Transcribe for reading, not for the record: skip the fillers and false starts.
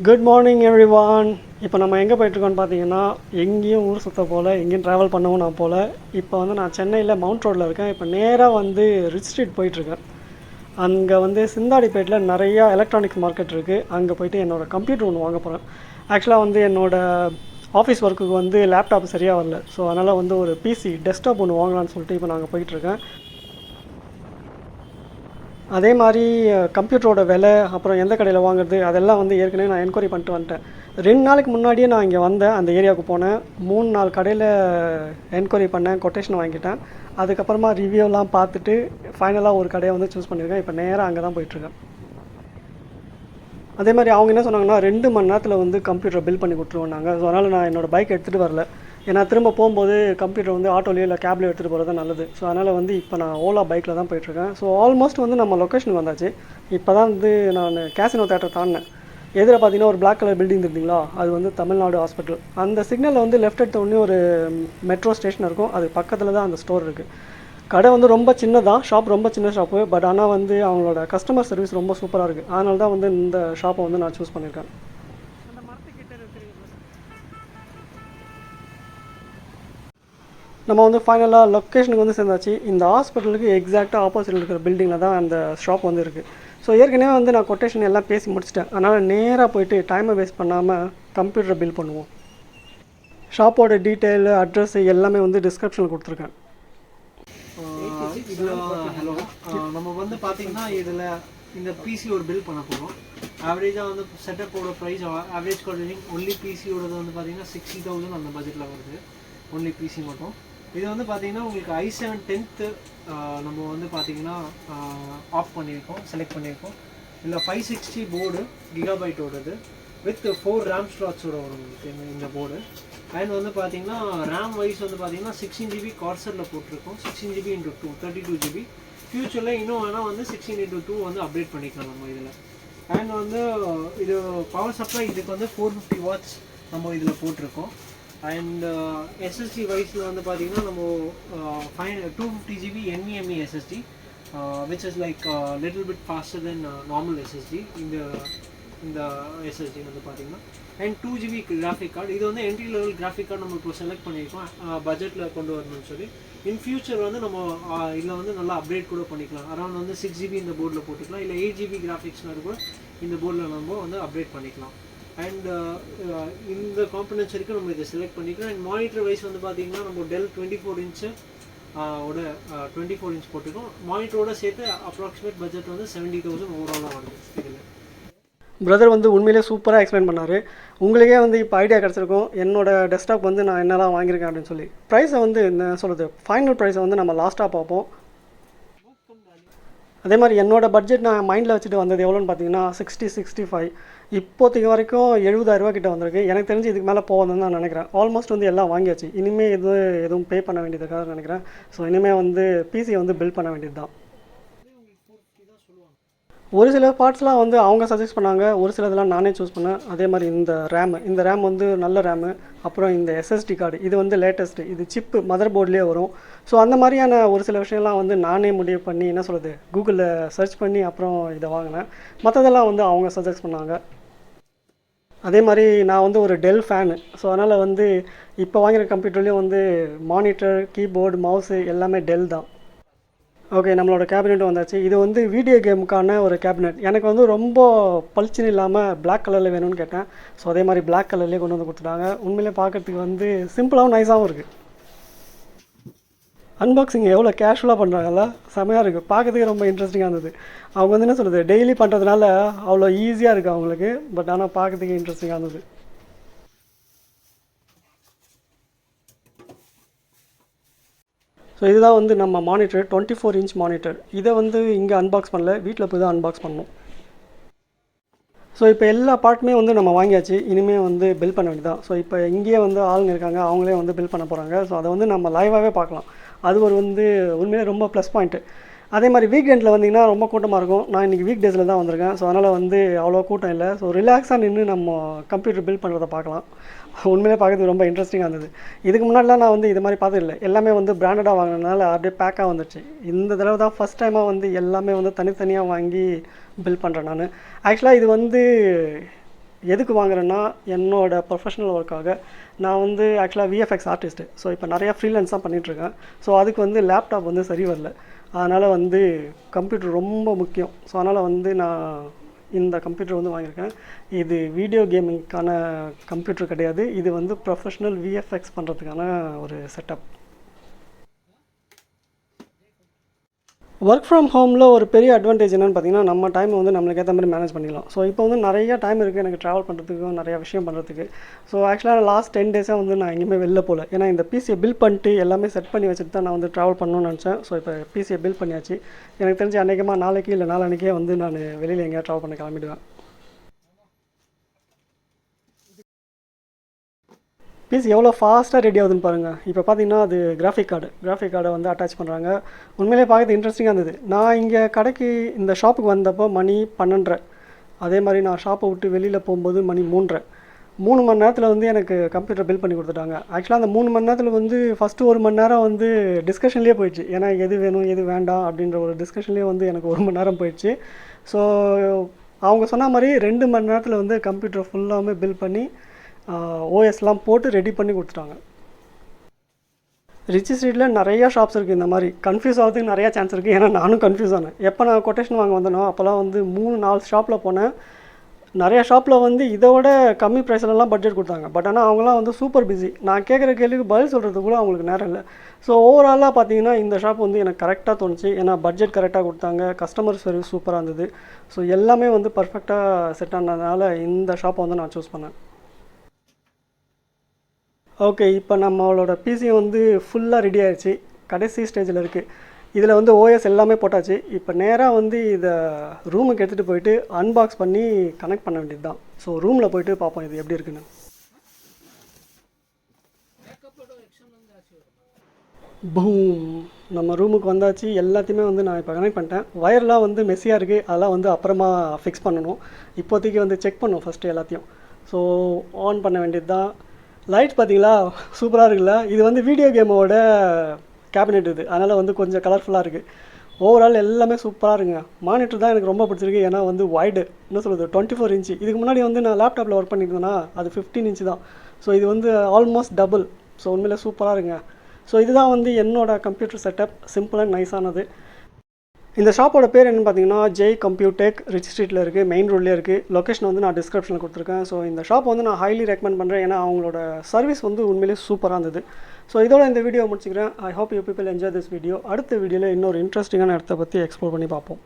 Good morning everyone. இப்போ நம்ம எங்கே போயிட்டுருக்கோன்னு பார்த்தீங்கன்னா, எங்கேயும் ஊர் சுத்த போல், எங்கேயும் ட்ராவல் பண்ணவும் நான் போல். இப்போ வந்து நான் சென்னையில் மவுண்ட் ரோட்டில் இருக்கேன். இப்போ நேராக வந்து ரிச் ஸ்ட்ரீட் போயிட்டுருக்கேன். அங்கே வந்து சிந்தாடிப்பேட்டில் நிறையா எலக்ட்ரானிக்ஸ் மார்க்கெட் இருக்குது. அங்கே போயிட்டு என்னோடய கம்ப்யூட்டர் ஒன்று வாங்க போகிறேன். ஆக்சுவலாக வந்து என்னோடய ஆஃபீஸ் ஒர்க்குக்கு வந்து லேப்டாப் சரியாக வரல. ஸோ அதனால் வந்து ஒரு பிசி டெஸ்க்டாப் ஒன்று வாங்கலான்னு சொல்லிட்டு இப்போ நாங்கள் போயிட்டுருக்கேன். அதே மாதிரி கம்ப்யூட்டரோட விலை, அப்புறம் எந்த கடையில் வாங்குறது, அதெல்லாம் வந்து ஏற்கனவே நான் என்கொயரி பண்ணிட்டு வந்துட்டேன். 2 நாளைக்கு முன்னாடியே நான் இங்கே வந்தேன், அந்த ஏரியாவுக்கு போனேன். 3-4 கடையில் என்கொயரி பண்ணேன், கொட்டேஷன் வாங்கிட்டேன். அதுக்கப்புறமா ரிவ்யூலாம் பார்த்துட்டு ஃபைனலாக ஒரு கடையை வந்து சூஸ் பண்ணியிருக்கேன். இப்போ நேராக அங்கே தான் போயிட்டுருக்கேன். அதே மாதிரி அவங்க என்ன சொன்னாங்கன்னா 2 மணி நேரத்தில் வந்து கம்ப்யூட்டரை பில் பண்ணி கொடுத்துருவோன்னாங்க. ஸோ அதனால் நான் என்னோடய பைக் எடுத்துகிட்டு வரல. ஏன்னா திரும்ப போகும்போது கம்ப்யூட்டர் வந்து ஆட்டோலையோ இல்லை கேப்லையோ எடுத்துகிட்டு போகிறது தான் நல்லது. ஸோ அதனால் வந்து இப்போ நான் ஓலா பைக்கில் தான் போயிட்டுருக்கேன். ஸோ ஆல்மோஸ்ட் வந்து நம்ம லொக்கேஷனுக்கு வந்தாச்சு. இப்போ தான் வந்து நான் கேசினோ தேட்டர் தாண்டினேன். எதில் பார்த்தீங்கன்னா ஒரு பிளாக் கலர் பில்டிங் இருந்தீங்களா, அது வந்து தமிழ்நாடு ஹாஸ்பிட்டல். அந்த சிக்னலில் வந்து லெஃப்ட் எடுத்த உடனே ஒரு மெட்ரோ ஸ்டேஷன் இருக்கும். அது பக்கத்தில் தான் அந்த ஸ்டோர் இருக்குது. கடை வந்து ரொம்ப சின்னதான், ஷாப் ரொம்ப சின்ன ஷாப்பு. பட் ஆனால் வந்து அவங்களோட கஸ்டமர் சர்வீஸ் ரொம்ப சூப்பராக இருக்குது. அதனால தான் வந்து இந்த ஷாப்பை வந்து நான் சூஸ் பண்ணியிருக்கேன். நம்ம வந்து ஃபைனலாக லொக்கேஷனுக்கு வந்து சேர்ந்தாச்சு. இந்த ஹாஸ்பிட்டலுக்கு எக்ஸாக்டாக ஆப்போசிட்டில் இருக்கிற பில்டிங்கில் தான் அந்த ஷாப் வந்து இருக்குது. ஸோ ஏற்கனவே வந்து நான் கொட்டேஷன் எல்லாம் பேசி முடிச்சிட்டேன். அதனால் நேராக போயிட்டு டைமை வேஸ்ட் பண்ணாமல் கம்ப்யூட்டரை பில் பண்ணுவோம். ஷாப்போட டீட்டெயில், அட்ரஸ் எல்லாமே வந்து டிஸ்கிரிப்ஷனில் கொடுத்துருக்கேன். இதில் ஹலோ, நம்ம வந்து பார்த்தீங்கன்னா இதில் இந்த பிசி ஒரு பில் பண்ண போகிறோம். ஆவரேஜாக வந்து செட்டப்போட ப்ரைஸ் ஆவரேஜ் கார்டிங் ஒன்லி பிசியோடது வந்து பார்த்தீங்கன்னா 60,000 அந்த பட்ஜெட்டில் வருது. ஒன்லி பிசி மட்டும். இது வந்து பார்த்தீங்கன்னா உங்களுக்கு i7 10th நம்ம வந்து பார்த்தீங்கன்னா ஆஃப் பண்ணியிருக்கோம், செலக்ட் பண்ணியிருக்கோம். இல்லை 560 போர்டு கிகாபைட்டோடது வித் 4 ரேம் ஸ்லாட்ஸோட வரும் உங்களுக்கு இந்த போர்டு. அண்ட் வந்து பார்த்தீங்கன்னா ரேம் வைஸ் வந்து பார்த்தீங்கன்னா 16 GB கார்சரில் போட்டிருக்கோம். 16 GB × 2 32 GB. ஃபியூச்சரில் இன்னும் வேணால் வந்து 16 × 2 வந்து அப்டேட் பண்ணிக்கலாம் நம்ம இதில். அண்ட் வந்து இது பவர் சப்ளை இதுக்கு வந்து 450 watts நம்ம இதில் போட்டிருக்கோம். அண்ட் எஸ்எஸ்டி வைஸில் வந்து பார்த்தீங்கன்னா நம்ம 250 GB NVMe SSD which is like little bit faster than normal SSD. இந்த SSD வந்து பார்த்தீங்கன்னா அண்ட் 2 GB கிராஃபிக் கார்டு. இது வந்து என்ட்ரி லெவல் கிராஃபிக் கார்டு நம்ம இப்போ செலக்ட் பண்ணியிருக்கோம் பட்ஜெட்டில் கொண்டு வரணும்னு சொல்லி. இன் ஃபியூச்சர் வந்து நம்ம இதில் வந்து நல்லா அப்டேட் கூட பண்ணிக்கலாம். அரௌண்ட் வந்து 6 GB இந்த போர்டில் போட்டுக்கலாம், இல்லை 8 GB கிராஃபிக்ஸ்னால கூட இந்த போர்டில் நம்ம வந்து அப்டேட் பண்ணிக்கலாம். அண்ட் இந்த காம்பனன்ட்ஸ் வரைக்கும் நம்ம இதை செலக்ட் பண்ணிக்கலாம். அண்ட் மானிட்டர் வைஸ் வந்து பார்த்தீங்கன்னா நம்ம டெல் 24 இன்ச்சு ஓட 24 இன்ச் போட்டுருக்கோம். மானிட்டரோட சேர்த்து அப்ராக்சிமேட் பட்ஜெட் வந்து 70,000 ஓவராலாக வருது. இதில் பிரதர் வந்து உண்மையிலே சூப்பராக எக்ஸ்பிளைன் பண்ணார். உங்களுக்கே வந்து இப்போ ஐடியா கிடச்சிருக்கும் என்னோடய டெஸ்க்டாப் வந்து நான் என்னெல்லாம் வாங்கியிருக்கேன் அப்படின்னு சொல்லி. ப்ரைஸை வந்து என்ன சொல்கிறது, ஃபைனல் ப்ரைஸை வந்து நம்ம லாஸ்ட்டாக பார்ப்போம். அதே மாதிரி என்னோடய பட்ஜெட் நான் மைண்டில் வச்சுட்டு வந்தது எவ்வளோன்னு பார்த்தீங்கன்னா 65 இப்போதைக்கு வரைக்கும் 70,000 கிட்ட வந்திருக்கு. எனக்கு தெரிஞ்சு இதுக்கு மேலே போகுதுன்னு தான் நினைக்கிறேன். ஆல்மோஸ்ட் வந்து எல்லாம் வாங்கியாச்சு. இனிமேல் எதுவும் பே பண்ண வேண்டியதுக்காக நினைக்கிறேன். ஸோ இனிமேல் வந்து பிசியை வந்து பில்ட் பண்ண வேண்டியது தான். ஒரு சில பார்ட்ஸ்லாம் வந்து அவங்க சஜஸ்ட் பண்ணாங்க, ஒரு சிலதெல்லாம் நானே சூஸ் பண்ணேன். அதே மாதிரி இந்த ரேம் வந்து நல்ல ரேமு. அப்புறம் இந்த எஸ்எஸ்டி கார்டு இது வந்து லேட்டஸ்ட்டு, இது சிப்பு மதர் போர்ட்லேயே வரும். ஸோ அந்த மாதிரியான ஒரு சில விஷயம்லாம் வந்து நானே முடிவு பண்ணி என்ன சொல்கிறது, கூகுளில் சர்ச் பண்ணி அப்புறம் இதை வாங்கினேன். மற்றதெல்லாம் வந்து அவங்க சஜஸ்ட் பண்ணாங்க. அதே மாதிரி நான் வந்து ஒரு டெல் ஃபேனு. ஸோ அதனால் வந்து இப்போ வாங்கிற கம்ப்யூட்டர்லேயும் வந்து மானிட்டர், கீபோர்டு, மவுஸு எல்லாமே டெல் தான். ஓகே, நம்மளோட கேபினெட்டும் வந்தாச்சு. இது வந்து வீடியோ கேமுக்கான ஒரு கேபினெட். எனக்கு வந்து ரொம்ப பளிச்சுன்னு இல்லாமல் பிளாக் கலரில் வேணும்னு கேட்டேன். ஸோ அதே மாதிரி பிளாக் கலர்லேயே கொண்டு வந்து கொடுத்துட்டாங்க. உண்மையிலே பார்க்குறதுக்கு வந்து சிம்பிளாகவும் நைஸாகவும் இருக்குது. அன்பாக்சிங் எவ்வளோ கேஷுவலாக பண்ணுறாங்கல்ல, செமையாக இருக்குது. பார்க்கறதுக்கு ரொம்ப இன்ட்ரெஸ்டிங்காக இருந்தது. அவங்க வந்து என்ன சொல்கிறது, டெய்லி பண்ணுறதுனால அவ்வளோ ஈஸியாக இருக்குது அவங்களுக்கு. பட் ஆனால் பார்க்கறதுக்கு இன்ட்ரெஸ்டிங்காக இருந்தது. ஸோ இதுதான் வந்து நம்ம மானிட்டர், 24 இன்ச் மானிட்டர். இதை வந்து இங்கே அன்பாக்ஸ் பண்ணல, வீட்டில் போய் தான் அன்பாக்ஸ் பண்ணணும். ஸோ இப்போ எல்லா பார்ட்டுமே வந்து நம்ம வாங்கியாச்சு. இனிமேல் வந்து பில் பண்ண வேண்டியதான். ஸோ இப்போ இங்கேயே வந்து ஆளுங்க இருக்காங்க, அவங்களே வந்து பில் பண்ண போகிறாங்க. ஸோ அதை வந்து நம்ம லைவாகவே பார்க்கலாம். அது ஒரு வந்து உண்மையிலே ரொம்ப ப்ளஸ் பாயிண்ட்டு. அதே மாதிரி வீக்கெண்டில் வந்திங்கன்னா ரொம்ப கூட்டமாக இருக்கும். நான் இன்றைக்கி வீக் டேஸில் தான் வந்திருக்கேன். ஸோ அதனால் வந்து அவ்வளோ கூட்டம் இல்லை. ஸோ ரிலாக்ஸாக நின்று நம்ம கம்ப்யூட்டர் பில் பண்ணுறதை பார்க்கலாம். உண்மையிலே பார்க்குறதுக்கு ரொம்ப இன்ட்ரெஸ்டிங்காக இருந்தது. இதுக்கு முன்னாடிலாம் நான் வந்து இது மாதிரி பார்த்ததில்லை. எல்லாமே வந்து பிராண்டடாக வாங்கினதுனால அப்படியே பேக்காக வந்துடுச்சு. இந்த தடவை தான் ஃபஸ்ட் டைமாக வந்து எல்லாமே வந்து தனித்தனியாக வாங்கி பில் பண்ணுறேன் நான். ஆக்சுவலாக இது வந்து எதுக்கு வாங்குறேன்னா என்னோடய ப்ரொஃபஷனல் ஒர்க்காக. நான் வந்து ஆக்சுவலாக விஎஃப்எக்ஸ் ஆர்டிஸ்ட்டு. ஸோ இப்போ நிறையா ஃப்ரீலான்ஸாக பண்ணிகிட்ருக்கேன். ஸோ அதுக்கு வந்து லேப்டாப் வந்து சரி வரல. அதனால் வந்து கம்ப்யூட்டர் ரொம்ப முக்கியம். ஸோ அதனால் வந்து நான் இந்த கம்ப்யூட்டர் வந்து வாங்கியிருக்கேன். இது வீடியோ கேமிங்க்கான கம்ப்யூட்டர் கிடையாது. இது வந்து ப்ரொஃபஷ்னல் விஎஃப்எக்ஸ் பண்ணுறதுக்கான ஒரு செட்டப். ஒர்க் ஃப்ரம் ஹோமில் ஒரு பெரிய அட்வான்டேஜ் என்னென்னு பார்த்தீங்கன்னா, நம்ம டைம் வந்து நம்மளுக்கு ஏற்ற மாதிரி மேனேஜ் பண்ணிக்கலாம். ஸோ இப்போ வந்து நிறைய டைம் இருக்குது எனக்கு ட்ராவல் பண்ணுறதுக்கும், நிறையா விஷயம் பண்ணுறதுக்கு. ஸோ ஆக்சுவலாக லாஸ்ட் 10 டேஸாக வந்து நான் எங்கேயுமே வெளில போகல. ஏன்னா இந்த பிசியை பில்ட் பண்ணிட்டு எல்லாமே செட் பண்ணி வச்சுட்டு தான் நான் வந்து ட்ராவல் பண்ணணும்னு நினச்சேன். ஸோ இப்போ பிசியை பில்ட் பண்ணியாச்சு. எனக்கு தெரிஞ்சு அன்றைக்கமாக நாளைக்கு இல்லை நாளன்னைக்கே வந்து நான் வெளியில் எங்கேயா ட்ராவல் பண்ண கிளம்பிடுவேன். பீஸ் எவ்வளோ ஃபாஸ்ட்டாக ரெடி ஆகுதுன்னு பாருங்கள். இப்போ பார்த்தீங்கன்னா அது கிராஃபிக் கார்டை வந்து அட்டாச் பண்ணுறாங்க. உண்மையிலே பார்க்குறது இன்ட்ரெஸ்டிங்காக இருந்தது. நான் இங்கே கடைக்கு இந்த ஷாப்புக்கு வந்தப்போ மணி 12:30. அதே மாதிரி நான் ஷாப்பை விட்டு வெளியில் போகும்போது மணி 3:30. 3 மணி நேரத்தில் வந்து எனக்கு கம்ப்யூட்டர் பில் பண்ணி கொடுத்துட்டாங்க. ஆக்சுவலாக அந்த 3 மணி நேரத்தில் வந்து ஃபஸ்ட்டு 1 மணி நேரம் வந்து டிஸ்கஷன்லேயே போயிடுச்சு. ஏன்னா எது வேணும் எது வேண்டாம் அப்படின்ற ஒரு டிஸ்கஷன்லேயே வந்து எனக்கு 1 மணி நேரம் போயிடுச்சு. ஸோ அவங்க சொன்ன மாதிரி 2 மணி நேரத்தில் வந்து கம்ப்யூட்டர் ஃபுல்லாமே பில் பண்ணி ஓஎஸ்லாம் போட்டு ரெடி பண்ணி கொடுத்துட்டாங்க. ரிச்சி ஸ்ட்ரீட்டில் நிறையா ஷாப்ஸ் இருக்குது. இந்த மாதிரி கன்ஃபியூஸ் ஆகிறதுக்கு நிறையா சான்ஸ் இருக்குது. ஏன்னா நானும் கன்ஃபியூஸ் ஆனேன். எப்போ நான் கொட்டேஷன் வாங்க வந்தேனோ அப்போல்லாம் வந்து 3-4 ஷாப்பில் போனேன். நிறையா ஷாப்பில் வந்து இதோட கம்மி ப்ரைஸ்லலாம் பட்ஜெட் கொடுத்தாங்க. பட் ஆனால் அவங்களாம் வந்து சூப்பர் பிஸி. நான் கேட்குற கேள்விக்கு பதில் சொல்கிறதுக்கு கூட அவங்களுக்கு நேரம் இல்லை. ஸோ ஓவராலாக பார்த்தீங்கன்னா இந்த ஷாப் வந்து எனக்கு கரெக்டாக தோணுச்சு. ஏன்னா பட்ஜெட் கரெக்டாக கொடுத்தாங்க, கஸ்டமர் சர்வீஸ் சூப்பராக இருந்தது. ஸோ எல்லாமே வந்து பர்ஃபெக்டாக செட் ஆனதுனால இந்த ஷாப்பை வந்து நான் சூஸ் பண்ணேன். ஓகே, இப்போ நம்மளோட பிசி வந்து ஃபுல்லாக ரெடி ஆகிடுச்சு. கடைசி ஸ்டேஜில் இருக்குது. இதில் வந்து ஓஎஸ் எல்லாமே போட்டாச்சு. இப்போ நேராக வந்து இதை ரூமுக்கு எடுத்துகிட்டு போயிட்டு அன்பாக்ஸ் பண்ணி கனெக்ட் பண்ண வேண்டியது தான். ஸோ ரூமில் போயிட்டு பார்ப்போம் இது எப்படி இருக்குன்னு. பூம், நம்ம ரூமுக்கு வந்தாச்சு. எல்லாத்தையுமே வந்து நான் இப்போ கனெக்ட் பண்ணிட்டேன். ஒயர்லாம் வந்து மெஸ்ஸியாக இருக்குது. அதெல்லாம் வந்து அப்புறமா ஃபிக்ஸ் பண்ணணும். இப்போதைக்கு வந்து செக் பண்ணும் ஃபஸ்ட்டு எல்லாத்தையும். ஸோ ஆன் பண்ண வேண்டியது தான். லைட்ஸ் பார்த்தீங்களா, சூப்பராக இருக்குல்ல. இது வந்து வீடியோ கேமோட கேபினெட் இது. அதனால் வந்து கொஞ்சம் கலர்ஃபுல்லாக இருக்குது. ஓவரால் எல்லாமே சூப்பராக இருக்குங்க. மானிட்டர் தான் எனக்கு ரொம்ப பிடிச்சிருக்கு. ஏன்னா வந்து வைடு என்ன சொல்கிறது 24 இன்ச்சு. இதுக்கு முன்னாடி வந்து நான் லேப்டாப்பில் ஒர்க் பண்ணியிருந்தேன்னா அது 15 இன்ச்சு தான். ஸோ இது வந்து ஆல்மோஸ்ட் டபுள். ஸோ உண்மையிலே சூப்பராக இருக்குங்க. ஸோ இதுதான் வந்து என்னோடய கம்ப்யூட்டர் செட்டப். சிம்பிள் அண்ட் நைஸானது. இந்த ஷாப்போட பேர் என்னென்னு பார்த்தீங்கன்னா JAI COMPUTECH, ரிச் ஸ்ட்ரீட்டில் இருக்குது, மெயின் ரோட்லேயே இருக்குது. லொக்கேஷன் வந்து நான் டிஸ்கிரிப்ஷனில் கொடுத்துருக்கேன். ஸோ இந்த ஷாப் வந்து நான் ஹைலி ரெக்கமெண்ட் பண்ணுறேன். ஏன்னா அவங்களோட சர்வீஸ் வந்து உண்மையிலே சூப்பராக இருந்தது. ஸோ இதோட இந்த வீடியோ முடிச்சுக்கிறேன். I hope you people enjoy this video. அடுத்த வீடியோவில் இன்னொரு இன்ட்ரெஸ்டிங்கான இடத்த பற்றி எக்ஸ்ப்ளோர் பண்ணி பார்ப்போம்.